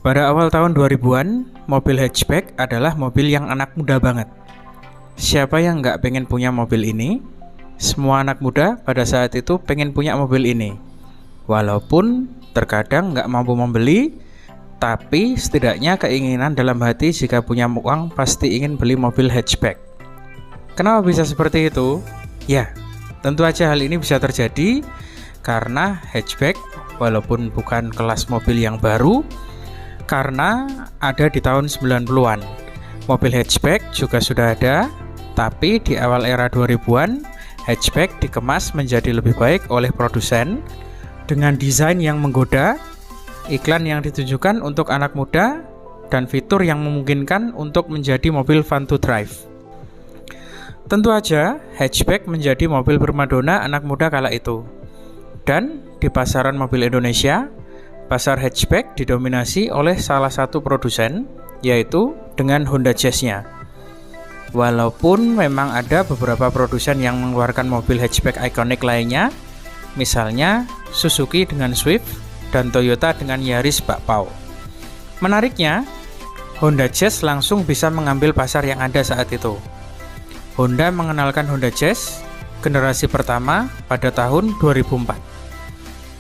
Pada awal tahun 2000-an, mobil hatchback adalah mobil yang anak muda banget. Siapa yang nggak pengen punya mobil ini? Semua anak muda pada saat itu pengen punya mobil ini. Walaupun terkadang nggak mampu membeli, tapi setidaknya keinginan dalam hati jika punya uang pasti ingin beli mobil hatchback. Kenapa bisa seperti itu? Ya, tentu aja hal ini bisa terjadi karena hatchback walaupun bukan kelas mobil yang baru, karena ada di tahun 90-an. Mobil hatchback juga sudah ada, tapi di awal era 2000-an, hatchback dikemas menjadi lebih baik oleh produsen dengan desain yang menggoda, iklan yang ditujukan untuk anak muda, dan fitur yang memungkinkan untuk menjadi mobil fun to drive. Tentu aja, hatchback menjadi mobil primadona anak muda kala itu. Dan di pasaran mobil Indonesia, pasar hatchback didominasi oleh salah satu produsen, yaitu dengan Honda Jazz-nya. Walaupun memang ada beberapa produsen yang mengeluarkan mobil hatchback ikonik lainnya, misalnya Suzuki dengan Swift dan Toyota dengan Yaris Bakpao. Menariknya, Honda Jazz langsung bisa mengambil pasar yang ada saat itu. Honda mengenalkan Honda Jazz generasi pertama pada tahun 2004.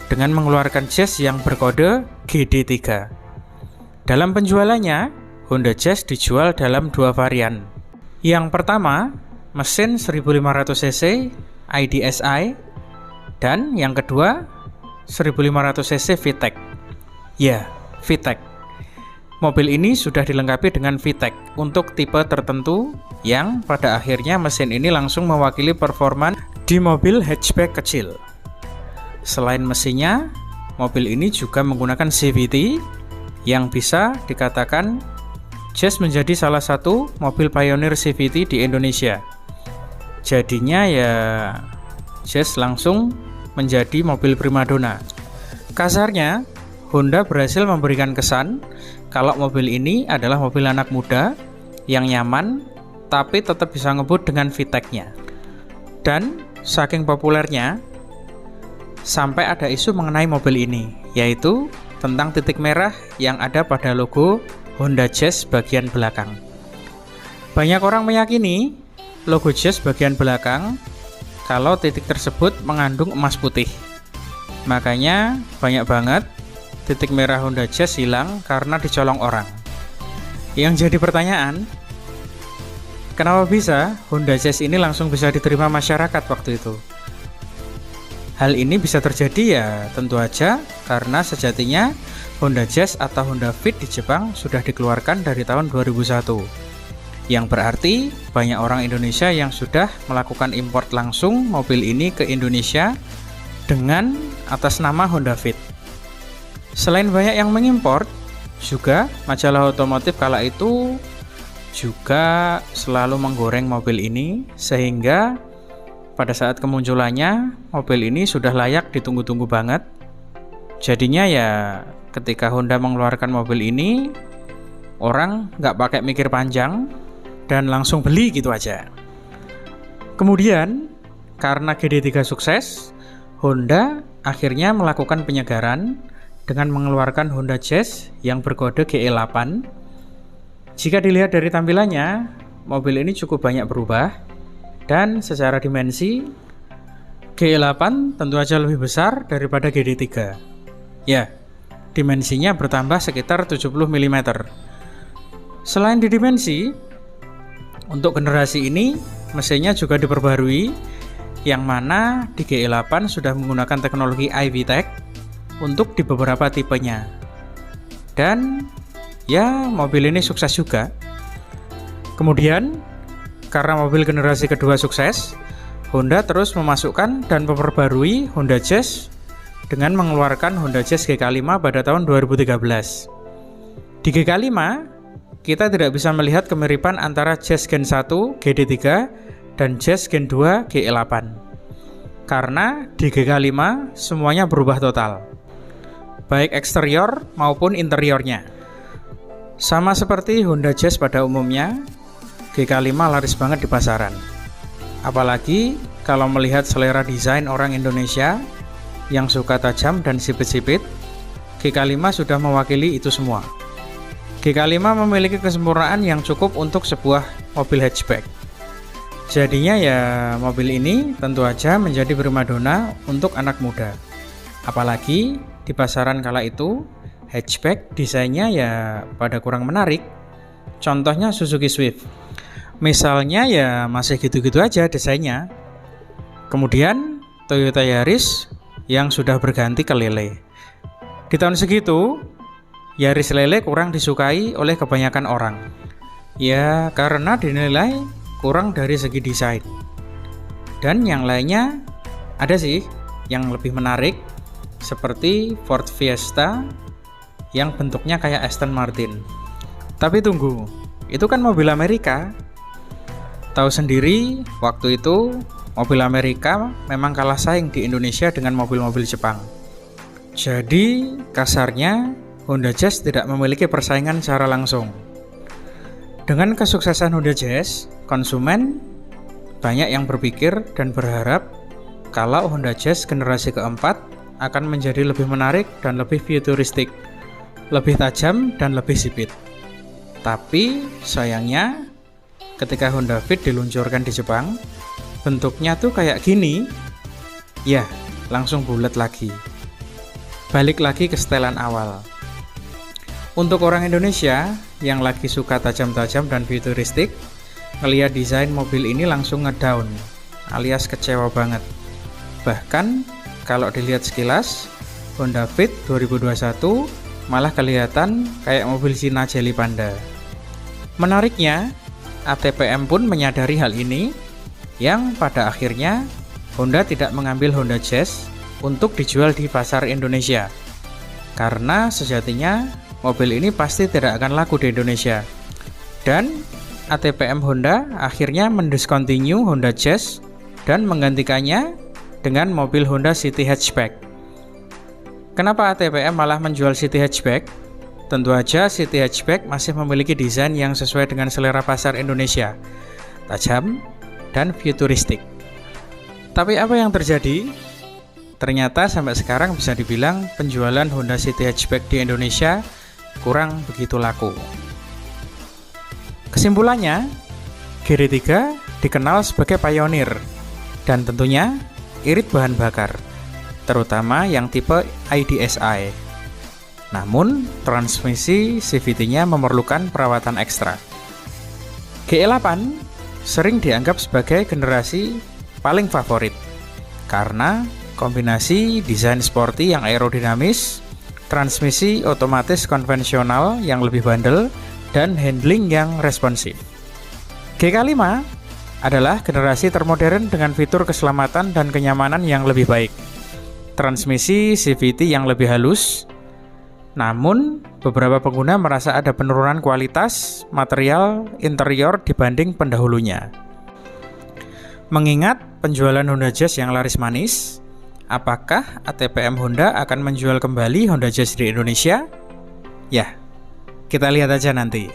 Dengan mengeluarkan Jazz yang berkode GD3. Dalam penjualannya, Honda Jazz dijual dalam dua varian. Yang pertama, mesin 1500cc IDSI, dan yang kedua, 1500cc VTEC. Ya, VTEC. Mobil ini sudah dilengkapi dengan VTEC untuk tipe tertentu yang pada akhirnya mesin ini langsung mewakili performa di mobil hatchback kecil. Selain mesinnya, mobil ini juga menggunakan CVT yang bisa dikatakan Jazz menjadi salah satu mobil pionir CVT di Indonesia. Jadinya ya Jazz langsung menjadi mobil primadona. Kasarnya, Honda berhasil memberikan kesan kalau mobil ini adalah mobil anak muda yang nyaman tapi tetap bisa ngebut dengan VTEC-nya. Dan saking populernya, sampai ada isu mengenai mobil ini, yaitu tentang titik merah yang ada pada logo Honda Jazz bagian belakang. Banyak orang meyakini logo Jazz bagian belakang kalau titik tersebut mengandung emas putih. Makanya banyak banget titik merah Honda Jazz hilang karena dicolong orang. Yang jadi pertanyaan, kenapa bisa Honda Jazz ini langsung bisa diterima masyarakat waktu itu? Hal ini bisa terjadi ya tentu aja karena sejatinya Honda Jazz atau Honda Fit di Jepang sudah dikeluarkan dari tahun 2001. Yang berarti banyak orang Indonesia yang sudah melakukan import langsung mobil ini ke Indonesia dengan atas nama Honda Fit. Selain banyak yang mengimport, juga majalah otomotif kala itu juga selalu menggoreng mobil ini sehingga pada saat kemunculannya, mobil ini sudah layak ditunggu-tunggu banget. Jadinya ya ketika Honda mengeluarkan mobil ini, orang nggak pakai mikir panjang dan langsung beli gitu aja. Kemudian, karena GD3 sukses, Honda akhirnya melakukan penyegaran dengan mengeluarkan Honda Jazz yang berkode GE8. Jika dilihat dari tampilannya, mobil ini cukup banyak berubah. Dan secara dimensi, GE8 tentu aja lebih besar daripada GD3. Ya, dimensinya bertambah sekitar 70 mm. Selain di dimensi, untuk generasi ini, mesinnya juga diperbarui, yang mana di GE8 sudah menggunakan teknologi iVTEC untuk di beberapa tipenya. Dan, ya mobil ini sukses juga. Kemudian, karena mobil generasi kedua sukses, Honda terus memasukkan dan memperbarui Honda Jazz dengan mengeluarkan Honda Jazz GK5 pada tahun 2013. Di GK5, kita tidak bisa melihat kemiripan antara Jazz Gen 1 GD3 dan Jazz Gen 2 GE8. Karena di GK5 semuanya berubah total, baik eksterior maupun interiornya. Sama seperti Honda Jazz pada umumnya, GK5 laris banget di pasaran. Apalagi kalau melihat selera desain orang Indonesia yang suka tajam dan sipit-sipit, GK5 sudah mewakili itu semua. GK5 memiliki kesempurnaan yang cukup untuk sebuah mobil hatchback. Jadinya ya mobil ini tentu aja menjadi primadona untuk anak muda. Apalagi di pasaran kala itu hatchback desainnya ya pada kurang menarik. Contohnya Suzuki Swift. Misalnya ya masih gitu-gitu aja desainnya. Kemudian Toyota Yaris yang sudah berganti ke lele. Di tahun segitu Yaris lele kurang disukai oleh kebanyakan orang. Ya karena dinilai kurang dari segi desain. Dan yang lainnya ada sih yang lebih menarik, seperti Ford Fiesta yang bentuknya kayak Aston Martin. Tapi tunggu, itu kan mobil Amerika. Tahu sendiri waktu itu mobil Amerika memang kalah saing di Indonesia dengan mobil-mobil Jepang. Jadi kasarnya Honda Jazz tidak memiliki persaingan secara langsung. Dengan kesuksesan Honda Jazz, konsumen banyak yang berpikir dan berharap kalau Honda Jazz generasi keempat akan menjadi lebih menarik dan lebih futuristik, lebih tajam dan lebih sipit. Tapi sayangnya ketika Honda Fit diluncurkan di Jepang, bentuknya tuh kayak gini. Ya, langsung bulat lagi. Balik lagi ke setelan awal. Untuk orang Indonesia yang lagi suka tajam-tajam dan futuristik, ngelihat desain mobil ini langsung ngedown, alias kecewa banget. Bahkan kalau dilihat sekilas, Honda Fit 2021 malah kelihatan kayak mobil Cina Jelly Panda. Menariknya, ATPM pun menyadari hal ini, yang pada akhirnya Honda tidak mengambil Honda Jazz untuk dijual di pasar Indonesia. Karena sejatinya mobil ini pasti tidak akan laku di Indonesia. Dan ATPM Honda akhirnya mendiscontinue Honda Jazz dan menggantikannya dengan mobil Honda City Hatchback. Kenapa ATPM malah menjual City Hatchback? Tentu aja City Hatchback masih memiliki desain yang sesuai dengan selera pasar Indonesia, tajam dan futuristik. Tapi apa yang terjadi? Ternyata sampai sekarang bisa dibilang penjualan Honda City Hatchback di Indonesia kurang begitu laku. Kesimpulannya, GR3 dikenal sebagai pionir dan tentunya irit bahan bakar, terutama yang tipe IDSI. Namun, transmisi CVT-nya memerlukan perawatan ekstra. GE8 sering dianggap sebagai generasi paling favorit karena kombinasi desain sporty yang aerodinamis, transmisi otomatis konvensional yang lebih bandel, dan handling yang responsif. GK5 adalah generasi termodern dengan fitur keselamatan dan kenyamanan yang lebih baik. Transmisi CVT yang lebih halus, namun beberapa pengguna merasa ada penurunan kualitas material interior dibanding pendahulunya. Mengingat penjualan Honda Jazz yang laris manis, apakah ATPM Honda akan menjual kembali Honda Jazz di Indonesia? Ya, kita lihat aja nanti.